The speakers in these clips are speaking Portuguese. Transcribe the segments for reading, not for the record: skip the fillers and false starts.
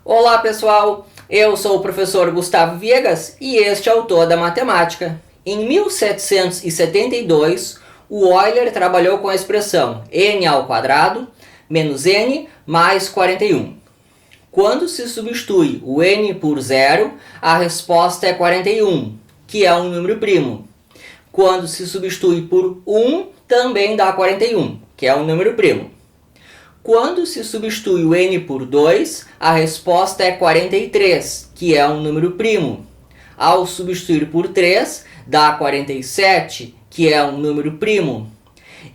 Olá pessoal, eu sou o professor Gustavo Viegas e este é o Toda Matemática. Em 1772, o Euler trabalhou com a expressão n² menos n mais 41. Quando se substitui o n por zero, a resposta é 41, que é um número primo. Quando se substitui por 1, também dá 41, que é um número primo. Quando se substitui o n por 2, a resposta é 43, que é um número primo. Ao substituir por 3, dá 47, que é um número primo.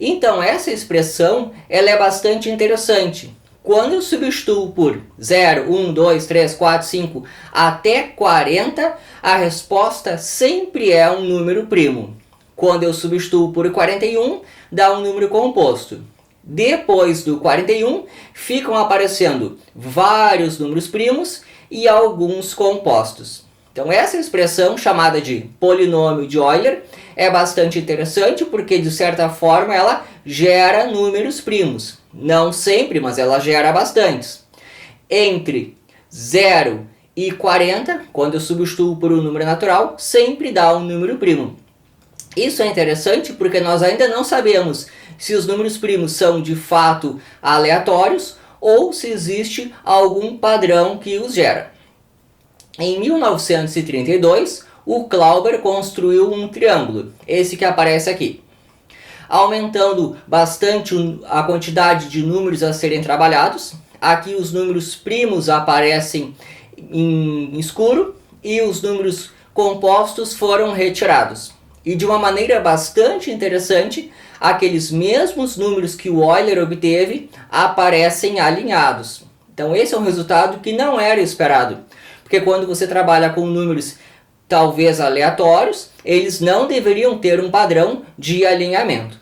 Então, essa expressão ela é bastante interessante. Quando eu substituo por 0, 1, 2, 3, 4, 5 até 40, a resposta sempre é um número primo. Quando eu substituo por 41, dá um número composto. Depois do 41, ficam aparecendo vários números primos e alguns compostos. Então, essa expressão, chamada de polinômio de Euler, é bastante interessante porque, de certa forma, ela gera números primos. Não sempre, mas ela gera bastantes. Entre 0 e 40, quando eu substituo por um número natural, sempre dá um número primo. Isso é interessante porque nós ainda não sabemos se os números primos são de fato aleatórios ou se existe algum padrão que os gera. Em 1932, o Clauber construiu um triângulo, esse que aparece aqui, aumentando bastante a quantidade de números a serem trabalhados. Aqui os números primos aparecem em escuro e os números compostos foram retirados. E de uma maneira bastante interessante, aqueles mesmos números que o Euler obteve aparecem alinhados. Então esse é um resultado que não era esperado, porque quando você trabalha com números talvez aleatórios, eles não deveriam ter um padrão de alinhamento.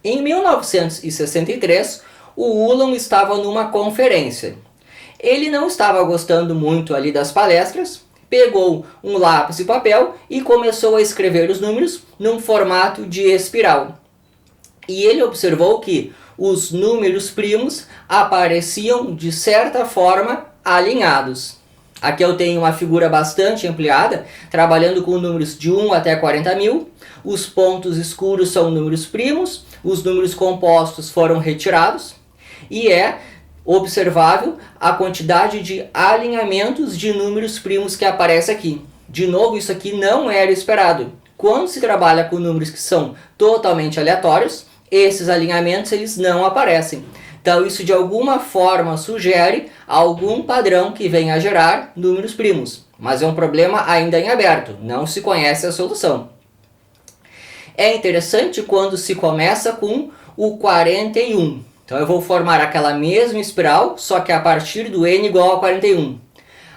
Em 1963, o Ulam estava numa conferência. Ele não estava gostando muito ali das palestras, pegou um lápis e papel e começou a escrever os números num formato de espiral. E ele observou que os números primos apareciam de certa forma alinhados. Aqui eu tenho uma figura bastante ampliada, trabalhando com números de 1 até 40.000. Os pontos escuros são números primos, os números compostos foram retirados e é observável a quantidade de alinhamentos de números primos que aparece aqui. De novo, isso aqui não era esperado. Quando se trabalha com números que são totalmente aleatórios, esses alinhamentos eles não aparecem. Então isso de alguma forma sugere algum padrão que venha a gerar números primos. Mas é um problema ainda em aberto, não se conhece a solução. É interessante quando se começa com o 41. Então eu vou formar aquela mesma espiral, só que a partir do n igual a 41.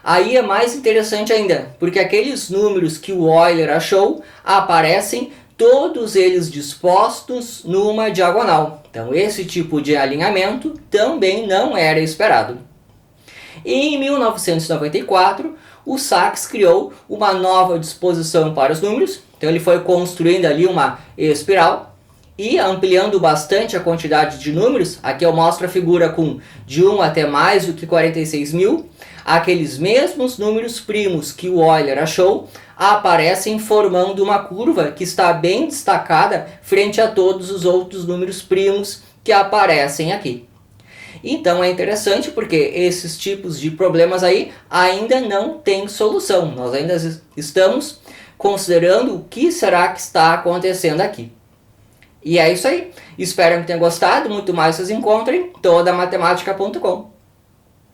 Aí é mais interessante ainda, porque aqueles números que o Euler achou aparecem todos eles dispostos numa diagonal. Então esse tipo de alinhamento também não era esperado. E em 1994, o Sachs criou uma nova disposição para os números. Então ele foi construindo ali uma espiral e ampliando bastante a quantidade de números. Aqui eu mostro a figura com de 1 até mais do que 46.000. Aqueles mesmos números primos que o Euler achou aparecem formando uma curva que está bem destacada frente a todos os outros números primos que aparecem aqui. Então é interessante porque esses tipos de problemas aí ainda não têm solução. Nós ainda estamos considerando o que será que está acontecendo aqui. E é isso aí. Espero que tenham gostado. Muito mais vocês encontrem todamatemática.com.